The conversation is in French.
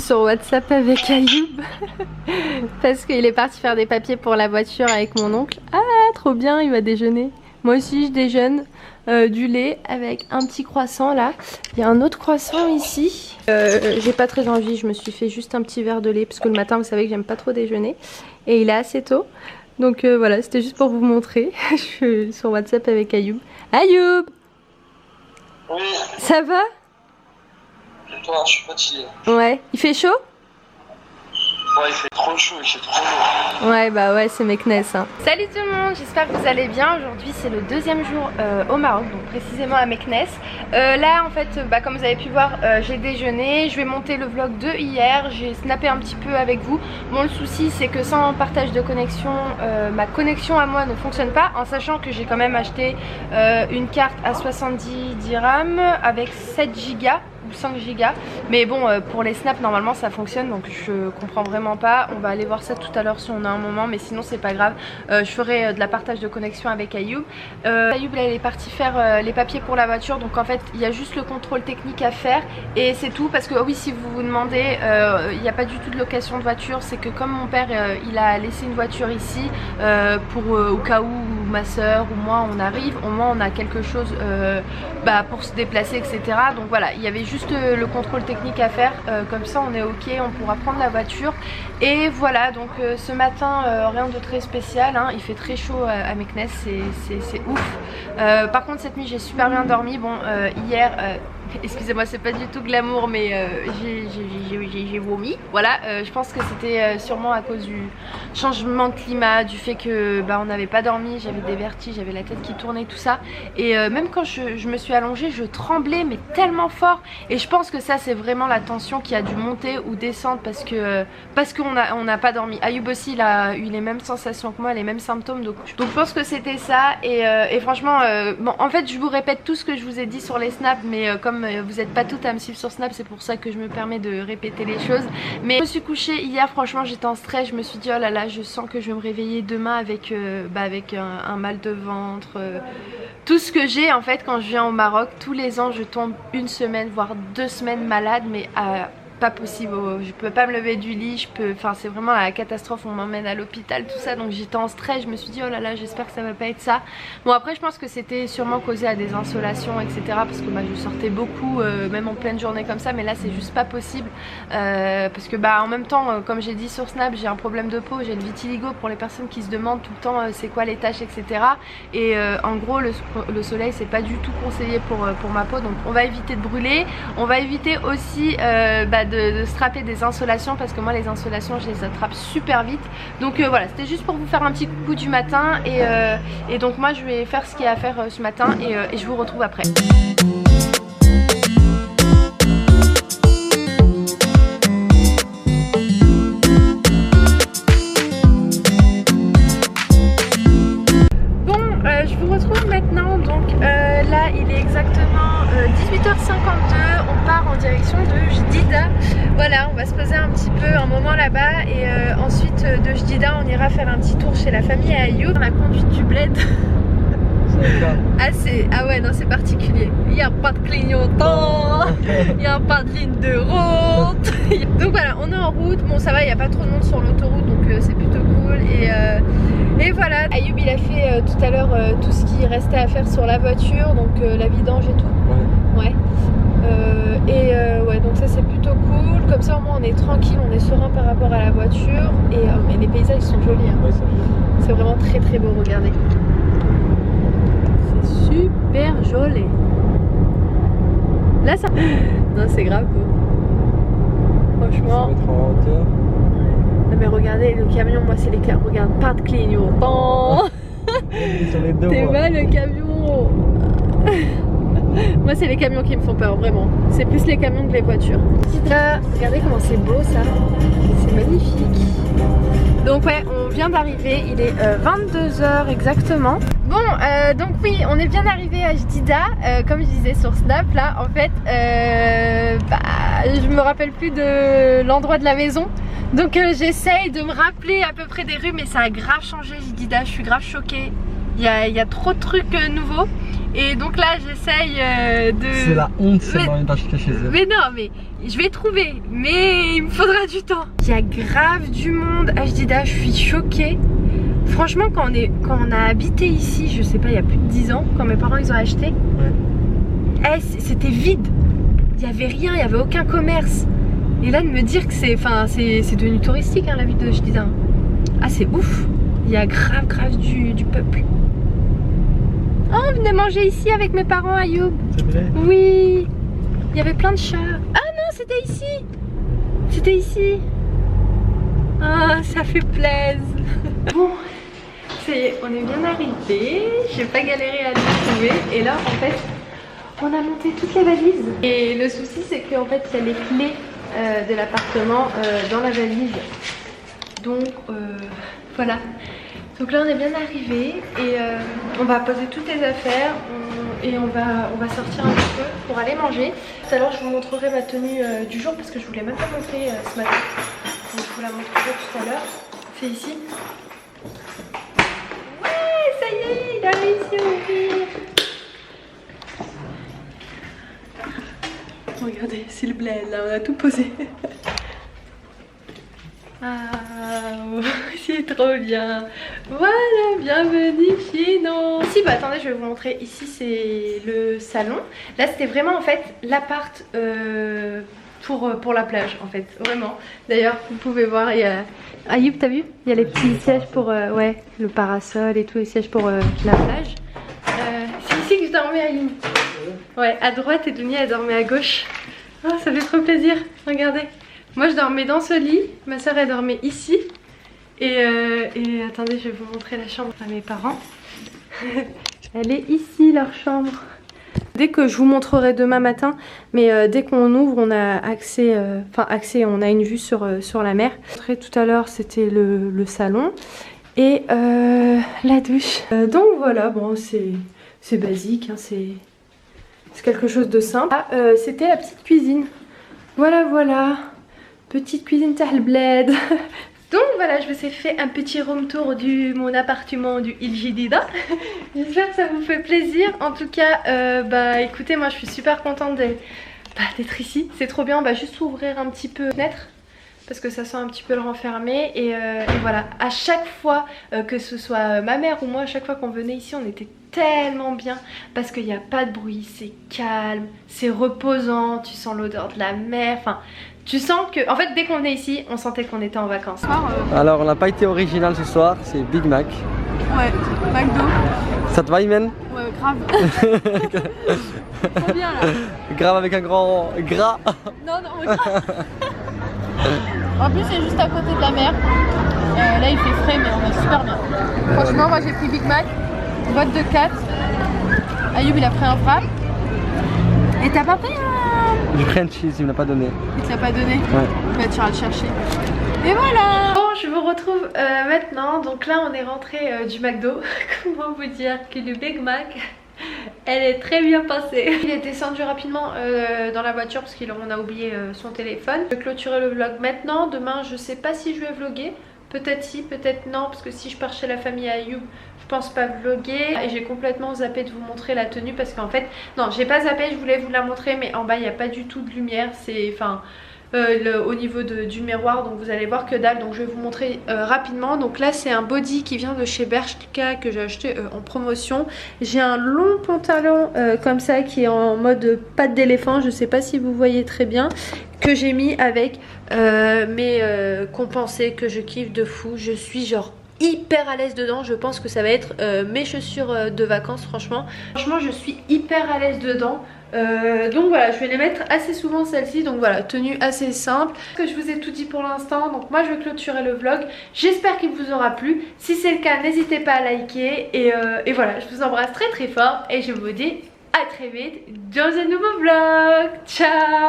sur WhatsApp avec Ayoub parce qu'il est parti faire des papiers pour la voiture avec mon oncle. Ah, trop bien, il va déjeuner. Moi aussi je déjeune du lait avec un petit croissant là. Il y a un autre croissant ici. J'ai pas très envie, je me suis fait juste un petit verre de lait parce que le matin vous savez que j'aime pas trop déjeuner. Et il est assez tôt. Donc voilà, c'était juste pour vous montrer. Je suis sur WhatsApp avec Ayoub. Ayoub! Oui. Ça va? Et toi, je suis fatigué. Ouais. Il fait chaud? Ouais, il fait trop chaud, il fait trop lourd. Ouais, bah ouais, c'est Meknes. Hein. Salut tout le monde, j'espère que vous allez bien. Aujourd'hui, c'est le deuxième jour au Maroc, donc précisément à Meknes. Là, en fait, comme vous avez pu voir, j'ai déjeuné. Je vais monter le vlog de hier. J'ai snappé un petit peu avec vous. Bon, le souci, c'est que sans partage de connexion, ma connexion à moi ne fonctionne pas. En sachant que j'ai quand même acheté une carte à 70 dirhams avec 7 gigas. 5 gigas, mais bon pour les snaps normalement ça fonctionne, donc je comprends vraiment pas. On va aller voir ça tout à l'heure si on a un moment, mais sinon c'est pas grave. Je ferai de la partage de connexion avec Ayoub. Ayoub là, il est parti faire les papiers pour la voiture, donc en fait il y a juste le contrôle technique à faire et c'est tout. Parce que oui, si vous vous demandez, il n'y a pas du tout de location de voiture. C'est que comme mon père il a laissé une voiture ici pour au cas où ma soeur ou moi on arrive, au moins on a quelque chose pour se déplacer, etc. Donc voilà, il y avait juste le contrôle technique à faire, comme ça on est ok, on pourra prendre la voiture. Et voilà, donc ce matin rien de très spécial, hein. Il fait très chaud à Meknes, c'est ouf. Par contre cette nuit j'ai super bien dormi. Bon hier excusez-moi, c'est pas du tout glamour, mais j'ai vomi. Voilà, je pense que c'était sûrement à cause du changement de climat, du fait que on n'avait pas dormi, j'avais des vertiges, j'avais la tête qui tournait, tout ça. Et même quand je me suis allongée, je tremblais, mais tellement fort. Et je pense que ça, c'est vraiment la tension qui a dû monter ou descendre parce qu'on n'a pas dormi. Ayoub aussi, il a eu les mêmes sensations que moi, les mêmes symptômes. Donc je pense que c'était ça. Et franchement, bon, en fait, je vous répète tout ce que je vous ai dit sur les snaps, mais comme vous n'êtes pas toutes à me suivre sur Snap, c'est pour ça que je me permets de répéter les choses. Mais je me suis couchée hier, franchement j'étais en stress, je me suis dit oh là là, je sens que je vais me réveiller demain avec, un mal de ventre, tout ce que j'ai en fait quand je viens au Maroc. Tous les ans je tombe une semaine voire 2 semaines malade, mais pas possible, je peux pas me lever du lit, enfin c'est vraiment la catastrophe, on m'emmène à l'hôpital, tout ça. Donc j'étais en stress, je me suis dit oh là là, j'espère que ça va pas être ça. Bon après je pense que c'était sûrement causé à des insolations, etc. Parce que je sortais beaucoup, même en pleine journée comme ça, mais là c'est juste pas possible. Parce que en même temps, comme j'ai dit sur Snap, j'ai un problème de peau, j'ai le vitiligo, pour les personnes qui se demandent tout le temps c'est quoi les taches, etc. Et en gros le soleil c'est pas du tout conseillé pour ma peau, donc on va éviter de brûler, on va éviter aussi de strapper des insolations, parce que moi les insolations je les attrape super vite. Donc voilà, c'était juste pour vous faire un petit coucou du matin. Et donc moi je vais faire ce qu'il y a à faire ce matin et je vous retrouve après. Je vous retrouve maintenant, donc là il est exactement 18h52, on part en direction de Jdida. Voilà, on va se poser un petit peu un moment là-bas et ensuite de Jdida on ira faire un petit tour chez la famille à Ayoub. La conduite du bled ah ouais, non, c'est particulier, il n'y a pas de clignotant, il n'y a pas de ligne de route. Donc voilà, on est en route, bon ça va, il n'y a pas trop de monde sur l'autoroute, donc c'est plutôt cool. Et voilà, Ayoub il a fait tout à l'heure tout ce qui restait à faire sur la voiture, donc la vidange et tout. Ouais. Ouais, donc ça c'est plutôt cool, comme ça au moins on est tranquille, on est serein par rapport à la voiture. Et les paysages sont jolis, hein. Ouais, c'est vraiment très très beau, regardez. C'est super joli. Là ça... Non, c'est grave beau. Franchement. Ça va être en hauteur. Non mais regardez le camion, moi c'est les camions, regarde, pas de clignotant. T'es mal le camion. Moi c'est les camions qui me font peur, vraiment. C'est plus les camions que les voitures. Là, regardez comment c'est beau ça. C'est magnifique. Donc ouais, on vient d'arriver, il est 22 h exactement. Bon, donc oui, on est bien arrivé à Jdida, comme je disais sur Snap là, en fait, je me rappelle plus de l'endroit de la maison. Donc j'essaye de me rappeler à peu près des rues, mais ça a grave changé Jdida, je suis grave choquée. Il y a trop de trucs nouveaux. Et donc là j'essaye de... C'est la honte si elle n'arrive pas chez eux. Mais non, mais je vais trouver, mais il me faudra du temps. Il y a grave du monde à Jdida, je suis choquée. Franchement, quand on a habité ici, je sais pas, il y a plus de 10 ans, quand mes parents ils ont acheté, c'était vide. Il n'y avait rien, il n'y avait aucun commerce. Et là de me dire que c'est devenu touristique hein, la ville de Jdida. Ah c'est ouf. Il y a grave du peuple. Oh, on venait manger ici avec mes parents Ayoub. C'est vrai? Oui. Il y avait plein de chats. Ah non, c'était ici. C'était ici. Ah, ça fait plaisir. Bon, ça y est, on est bien arrivé. J'ai pas galéré à le trouver. Et là, en fait, on a monté toutes les valises. Et le souci, c'est qu'en fait, il y a les clés de l'appartement dans la valise. Donc, voilà. Donc là, on est bien arrivé et on va poser toutes les affaires et on va sortir un petit peu pour aller manger. Tout à l'heure, je vous montrerai ma tenue du jour parce que je voulais même pas montrer ce matin. Donc, je vous la montrerai tout à l'heure. C'est ici. Ouais, ça y est, il a réussi à ouvrir. Regardez, c'est le bled là, on a tout posé. Ah, c'est trop bien. Voilà, bienvenue chez nous. Ici, bah attendez, je vais vous montrer. Ici, c'est le salon. Là, c'était vraiment en fait l'appart pour la plage, en fait, vraiment. D'ailleurs, vous pouvez voir, il y a... Ayoub, t'as vu? Il y a les petits sièges pour ouais, le parasol et tous les sièges pour la plage. C'est ici que je dormais, Ayoub. Ouais, à droite et Dunia, elle dormait à gauche. Oh, ça fait trop plaisir. Regardez. Moi je dormais dans ce lit, ma soeur elle dormait ici et attendez, je vais vous montrer la chambre à mes parents. Elle est ici leur chambre. Dès que je vous montrerai demain matin, mais dès qu'on ouvre on a accès, on a une vue sur la mer. Tout à l'heure c'était le salon et la douche. Donc voilà, bon c'est basique, hein, c'est quelque chose de simple. Ah, c'était la petite cuisine. Voilà. Petite cuisine Tahl Bled. Donc voilà, je vous ai fait un petit room tour de mon appartement du Île Jdida. J'espère que ça vous fait plaisir. En tout cas, bah écoutez, moi je suis super contente d'être ici. C'est trop bien, on va juste ouvrir un petit peu la fenêtre parce que ça sent un petit peu le renfermer et voilà, à chaque fois que ce soit ma mère ou moi, à chaque fois qu'on venait ici on était tellement bien parce qu'il n'y a pas de bruit, c'est calme, c'est reposant, tu sens l'odeur de la mer, enfin tu sens que, en fait dès qu'on est ici on sentait qu'on était en vacances. Alors on n'a pas été original ce soir, c'est Big Mac. Ouais, McDo. Ça te va Imen? Ouais, grave. Trop bien là. Grave avec un grand gras. Non, grave. En plus c'est juste à côté de la mer. Là il fait frais mais on est super bien. Franchement moi j'ai pris Big Mac, boîte de 4. Ayoub il a pris un wrap. Et t'as pas pris un... Du French cheese, il me l'a pas donné. Il te l'a pas donné? Ouais. Bah tu iras le chercher. Et voilà. Bon, je vous retrouve maintenant. Donc là on est rentré du McDo. Comment vous dire que le Big Mac, elle est très bien passée. Il est descendu rapidement dans la voiture parce qu'on a oublié son téléphone. Je vais clôturer le vlog maintenant. Demain je sais pas si je vais vlogger. Peut-être si, peut-être non, parce que si je pars chez la famille Ayoub, je pense pas vlogger. Et j'ai complètement zappé de vous montrer la tenue parce qu'en fait, non, j'ai pas zappé, je voulais vous la montrer, mais en bas il n'y a pas du tout de lumière. C'est, enfin, au niveau du miroir, donc vous allez voir que dalle. Donc je vais vous montrer rapidement. Donc là c'est un body qui vient de chez Bershka que j'ai acheté en promotion. J'ai un long pantalon comme ça qui est en mode patte d'éléphant, je sais pas si vous voyez très bien, que j'ai mis avec mes compensés que je kiffe de fou. Je suis genre hyper à l'aise dedans, je pense que ça va être mes chaussures de vacances. Franchement je suis hyper à l'aise dedans. Donc voilà, je vais les mettre assez souvent celles-ci. Donc voilà, tenue assez simple. Que je vous ai tout dit pour l'instant. Donc moi je vais clôturer le vlog. J'espère qu'il vous aura plu. Si c'est le cas, n'hésitez pas à liker. Et voilà, je vous embrasse très très fort. Et je vous dis à très vite dans un nouveau vlog. Ciao.